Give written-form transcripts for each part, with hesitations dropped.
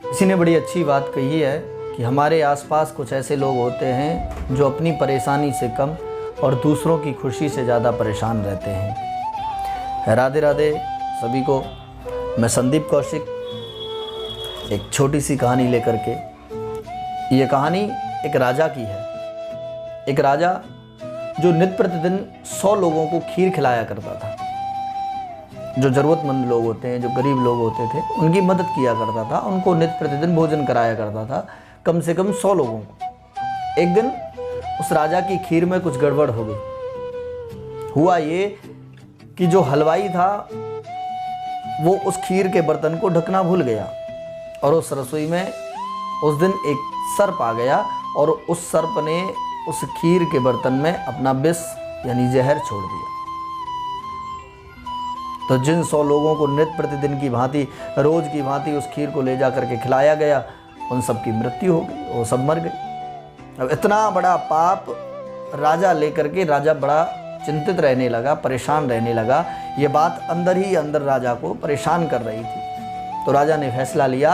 किसी ने बड़ी अच्छी बात कही है कि हमारे आसपास कुछ ऐसे लोग होते हैं जो अपनी परेशानी से कम और दूसरों की खुशी से ज़्यादा परेशान रहते हैं। राधे राधे सभी को। मैं संदीप कौशिक एक छोटी सी कहानी लेकर के। ये कहानी एक राजा की है। एक राजा जो नित्य प्रतिदिन 100 लोगों को खीर खिलाया करता था। जो ज़रूरतमंद लोग होते हैं, जो गरीब लोग होते थे, उनकी मदद किया करता था, उनको नित्य प्रतिदिन भोजन कराया करता था, कम से कम 100 लोगों को। एक दिन उस राजा की खीर में कुछ गड़बड़ हो गई। हुआ ये कि जो हलवाई था वो उस खीर के बर्तन को ढकना भूल गया और उस रसोई में उस दिन एक सर्प आ गया और उस सर्प ने उस खीर के बर्तन में अपना विष यानी जहर छोड़ दिया। तो जिन 100 लोगों को नित्य प्रतिदिन की भांति, रोज की भांति उस खीर को ले जा करके खिलाया गया, उन सब की मृत्यु हो गई, वो सब मर गए। अब इतना बड़ा पाप राजा लेकर के राजा बड़ा चिंतित रहने लगा, परेशान रहने लगा। ये बात अंदर ही अंदर राजा को परेशान कर रही थी। तो राजा ने फैसला लिया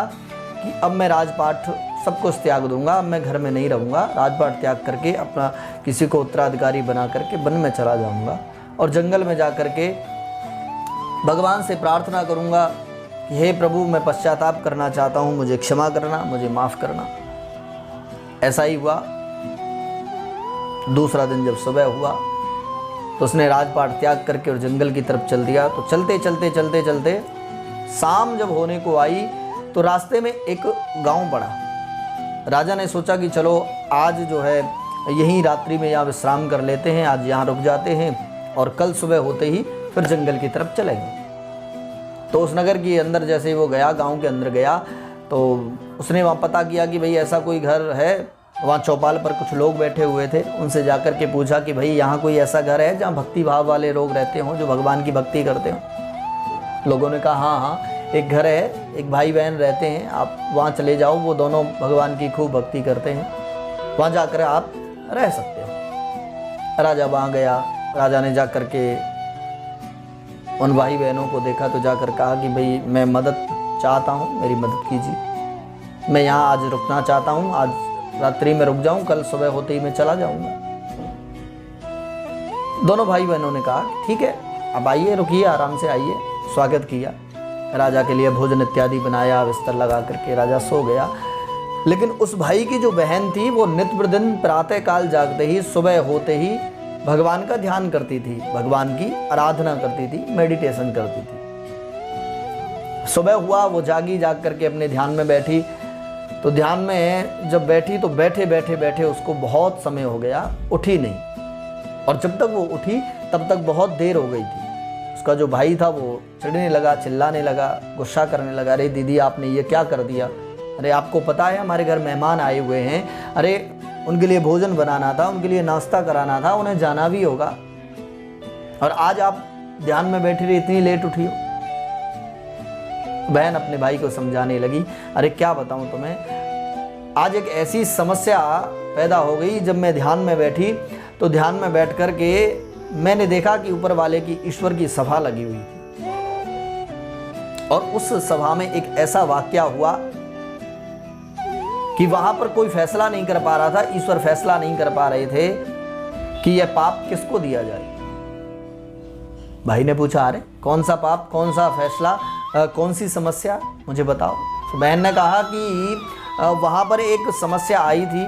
कि अब मैं राजपाट सब कुछ त्याग दूंगा, अब मैं घर में नहीं रहूँगा। राजपाट त्याग करके अपना किसी को उत्तराधिकारी बना करके वन में चला जाऊँगा और जंगल में जा करके भगवान से प्रार्थना करूँगा कि हे प्रभु, मैं पश्चाताप करना चाहता हूँ, मुझे क्षमा करना, मुझे माफ़ करना। ऐसा ही हुआ। दूसरा दिन जब सुबह हुआ तो उसने राजपाट त्याग करके और जंगल की तरफ चल दिया। तो चलते चलते चलते चलते शाम जब होने को आई तो रास्ते में एक गांव पड़ा। राजा ने सोचा कि चलो आज जो है यहीं रात्रि में यहाँ विश्राम कर लेते हैं, आज यहाँ रुक जाते हैं और कल सुबह होते ही फिर जंगल की तरफ चलेंगे। तो उस नगर के अंदर जैसे ही वो गया, गांव के अंदर गया, तो उसने वहाँ पता किया कि भाई ऐसा कोई घर है। वहाँ चौपाल पर कुछ लोग बैठे हुए थे। उनसे जाकर के पूछा कि भाई यहाँ कोई ऐसा घर है जहाँ भक्ति भाव वाले लोग रहते हों, जो भगवान की भक्ति करते हों। लोगों ने कहा हाँ हाँ एक घर है, एक भाई बहन रहते हैं, आप वहाँ चले जाओ, वो दोनों भगवान की खूब भक्ति करते हैं, वहाँ जाकर आप रह सकते हो। राजा वहाँ गया। राजा ने जाकर के उन भाई बहनों को देखा तो जाकर कहा कि भाई मैं मदद चाहता हूँ, मेरी मदद कीजिए। मैं यहाँ आज रुकना चाहता हूँ, आज रात्रि में रुक जाऊँ, कल सुबह होते ही मैं चला जाऊँगा। दोनों भाई बहनों ने कहा ठीक है, अब आइए, रुकिए, आराम से आइए। स्वागत किया, राजा के लिए भोजन इत्यादि बनाया, बिस्तर लगा करके राजा सो गया। लेकिन उस भाई की जो बहन थी वो नित्य प्रतिदिन प्रातः काल जागते ही, सुबह होते ही भगवान का ध्यान करती थी, भगवान की आराधना करती थी, मेडिटेशन करती थी। सुबह हुआ, वो जागी, जाग करके अपने ध्यान में बैठी। तो ध्यान में जब बैठी तो बैठे बैठे बैठे उसको बहुत समय हो गया, उठी नहीं। और जब तक वो उठी तब तक बहुत देर हो गई थी। उसका जो भाई था वो चिढ़ने लगा, चिल्लाने लगा, गुस्सा करने लगा, अरे दीदी आपने ये क्या कर दिया? अरे आपको पता है हमारे घर मेहमान आए हुए हैं, अरे उनके लिए भोजन बनाना था, उनके लिए नाश्ता कराना था, उन्हें जाना भी होगा, और आज आप ध्यान में बैठी रही, इतनी लेट उठी हो। बहन अपने भाई को समझाने लगी, अरे क्या बताऊं तुम्हें, आज एक ऐसी समस्या पैदा हो गई। जब मैं ध्यान में बैठी तो ध्यान में बैठ कर के मैंने देखा कि ऊपर वाले की, ईश्वर की सभा लगी हुई थी और उस सभा में एक ऐसा वाकया हुआ कि वहां पर कोई फैसला नहीं कर पा रहा था, ईश्वर फैसला नहीं कर पा रहे थे कि यह पाप किसको दिया जाए। भाई ने पूछा, अरे कौन सा पाप, कौन सा फैसला, कौन सी समस्या, मुझे बताओ। तो बहन ने कहा कि वहां पर एक समस्या आई थी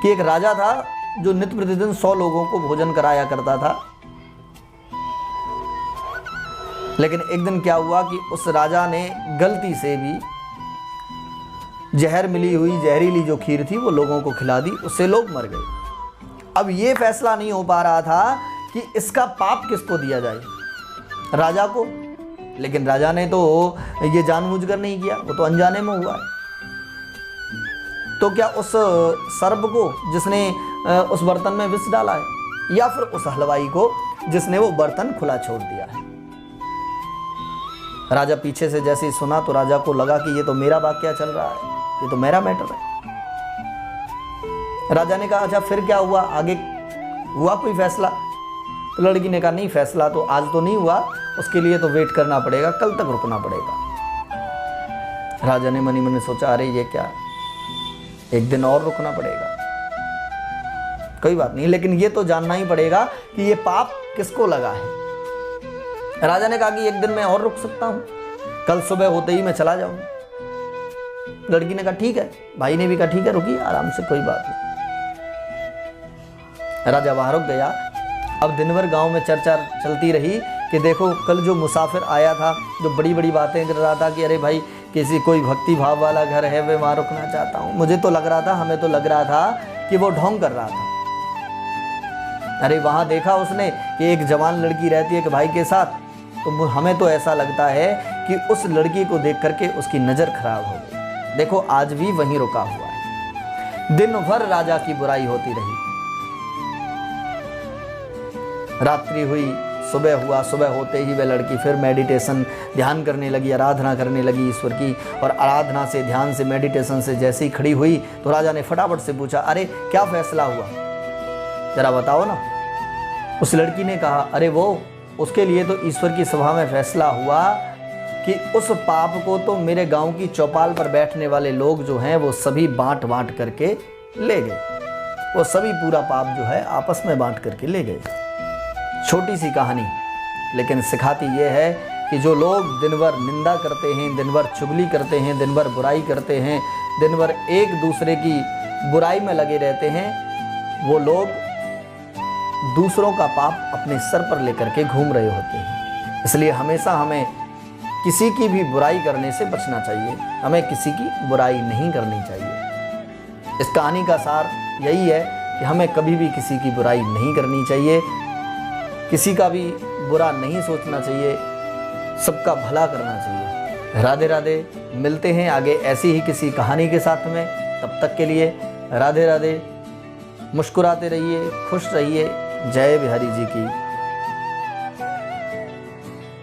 कि एक राजा था जो नित्य प्रतिदिन 100 लोगों को भोजन कराया करता था। लेकिन एक दिन क्या हुआ कि उस राजा ने गलती से भी जहर मिली हुई, जहरीली जो खीर थी वो लोगों को खिला दी, उससे लोग मर गए। अब ये फैसला नहीं हो पा रहा था कि इसका पाप किसको दिया जाए, राजा को। लेकिन राजा ने तो ये जानबूझकर नहीं किया, वो तो अनजाने में हुआ है। तो क्या उस सर्प को जिसने उस बर्तन में विष डाला है, या फिर उस हलवाई को जिसने वो बर्तन खुला छोड़ दिया है? राजा पीछे से जैसे ही सुना तो राजा को लगा कि ये तो मेरा वाकया चल रहा है, ये तो मेरा मैटर है। राजा ने कहा अच्छा फिर क्या हुआ, आगे हुआ कोई फैसला? तो लड़की ने कहा नहीं, फैसला तो आज तो नहीं हुआ, उसके लिए तो वेट करना पड़ेगा, कल तक रुकना पड़ेगा। राजा ने मनी मन में सोचा, अरे ये क्या, एक दिन और रुकना पड़ेगा। कोई बात नहीं, लेकिन ये तो जानना ही पड़ेगा कि ये पाप किसको लगा है। राजा ने कहा कि एक दिन मैं और रुक सकता हूं, कल सुबह होते ही मैं चला जाऊंगा। लड़की ने कहा ठीक है, भाई ने भी कहा ठीक है, रुकिए आराम से, कोई बात नहीं। राजा वहां रुक गया। अब दिन भर गांव में चर्चा चलती रही कि देखो कल जो मुसाफिर आया था, जो बड़ी बड़ी बातें कर रहा था कि अरे भाई किसी कोई भक्ति भाव वाला घर है, मैं वहां रुकना चाहता हूं। मुझे तो लग रहा था, हमें तो लग रहा था कि वो ढोंग कर रहा था। अरे वहां देखा उसने कि एक जवान लड़की रहती है कि भाई के साथ, तो हमें तो ऐसा लगता है कि उस लड़की को देख करके उसकी नज़र खराब हो गई। देखो आज भी वहीं रुका हुआ है। दिन भर राजा की बुराई होती रही। रात्रि हुई, सुबह हुआ, सुबह होते ही वह लड़की फिर मेडिटेशन ध्यान करने लगी, आराधना करने लगी ईश्वर की। और आराधना से, ध्यान से, मेडिटेशन से जैसे ही खड़ी हुई तो राजा ने फटाफट से पूछा, अरे क्या फैसला हुआ, जरा बताओ ना। उस लड़की ने कहा, अरे वो उसके लिए तो ईश्वर की सभा में फैसला हुआ कि उस पाप को तो मेरे गांव की चौपाल पर बैठने वाले लोग जो हैं वो सभी बांट बांट करके ले गए। वो सभी पूरा पाप जो है आपस में बांट करके ले गए। छोटी सी कहानी, लेकिन सिखाती ये है कि जो लोग दिन भर निंदा करते हैं, दिन भर चुगली करते हैं, दिन भर बुराई करते हैं, दिन भर एक दूसरे की बुराई में लगे रहते हैं, वो लोग दूसरों का पाप अपने सर पर लेकर के घूम रहे होते हैं। इसलिए हमेशा हमें किसी की भी बुराई करने से बचना चाहिए, हमें किसी की बुराई नहीं करनी चाहिए। इस कहानी का सार यही है कि हमें कभी भी किसी की बुराई नहीं करनी चाहिए, किसी का भी बुरा नहीं सोचना चाहिए, सबका भला करना चाहिए। राधे राधे, मिलते हैं आगे ऐसी ही किसी कहानी के साथ में। तब तक के लिए राधे राधे, मुस्कुराते रहिए, खुश रहिए। जय बिहारी जी की।